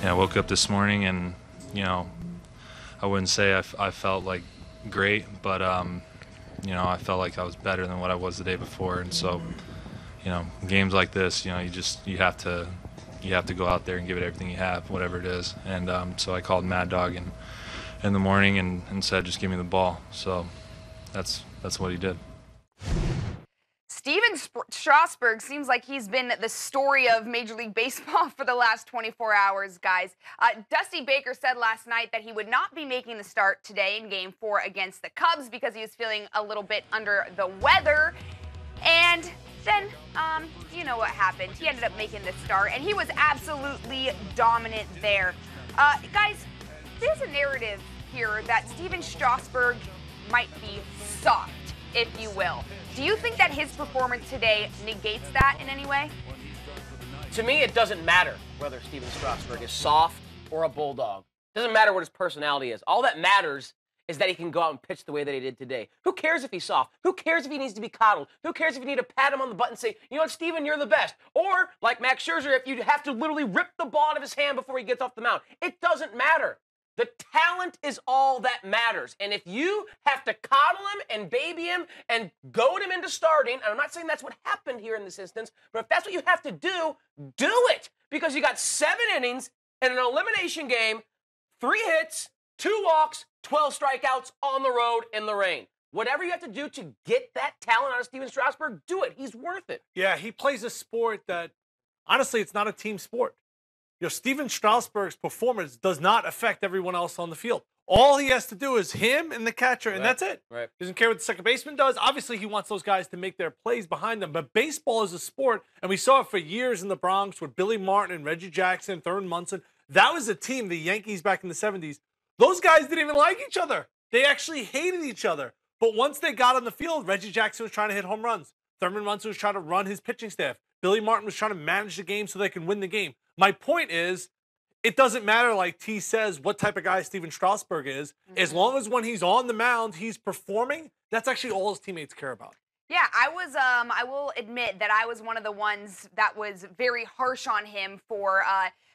I woke up this morning and, I wouldn't say I felt like great, but, I felt like I was better than what I was the day before. And so, games like this, you have to go out there and give it everything you have, whatever it is. And so I called Mad Dog in the morning and said, just give me the ball. So that's what he did. Steven Strasburg seems like he's been the story of Major League Baseball for the last 24 hours, guys. Dusty Baker said last night that he would not be making the start today in Game 4 against the Cubs because he was feeling a little bit under the weather. And then, you know what happened. He ended up making the start, and he was absolutely dominant there. Guys, there's a narrative here that Steven Strasburg might be soft, if you will. Do you think that his performance today negates that in any way? To me, it doesn't matter whether Steven Strasburg is soft or a bulldog. It doesn't matter what his personality is. All that matters is that he can go out and pitch the way that he did today. Who cares if he's soft? Who cares if he needs to be coddled? Who cares if you need to pat him on the butt and say, you know what, Steven, you're the best? Or, like Max Scherzer, if you have to literally rip the ball out of his hand before he gets off the mound. It doesn't matter. The talent is all that matters. And if you have to coddle him and baby him and goad him into starting, and I'm not saying that's what happened here in this instance, but if that's what you have to do it. Because you got 7 innings in an elimination game, 3 hits, 2 walks, 12 strikeouts on the road in the rain. Whatever you have to do to get that talent out of Steven Strasburg, do it. He's worth it. Yeah, he plays a sport that, honestly, it's not a team sport. Steven Strasburg's performance does not affect everyone else on the field. All he has to do is him and the catcher, and that's it. Right. Doesn't care what the second baseman does. Obviously, he wants those guys to make their plays behind them. But baseball is a sport, and we saw it for years in the Bronx with Billy Martin and Reggie Jackson, Thurman Munson. That was a team, the Yankees back in the 70s. Those guys didn't even like each other. They actually hated each other. But once they got on the field, Reggie Jackson was trying to hit home runs. Thurman Munson was trying to run his pitching staff. Billy Martin was trying to manage the game so they can win the game. My point is, it doesn't matter, like T says, what type of guy Steven Strasburg is. As long as when he's on the mound, he's performing, that's actually all his teammates care about. Yeah, I will admit that I was one of the ones that was very harsh on him for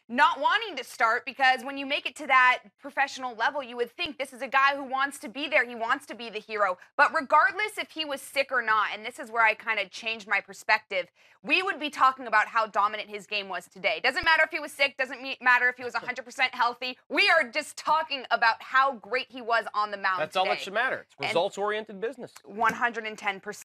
not wanting to start, because when you make it to that professional level, you would think this is a guy who wants to be there. He wants to be the hero. But regardless if he was sick or not, and this is where I kind of changed my perspective, we would be talking about how dominant his game was today. Doesn't matter if he was sick, doesn't matter if he was 100% healthy. We are just talking about how great he was on the mound That's today. all that should matter. It's results-oriented business. 110%.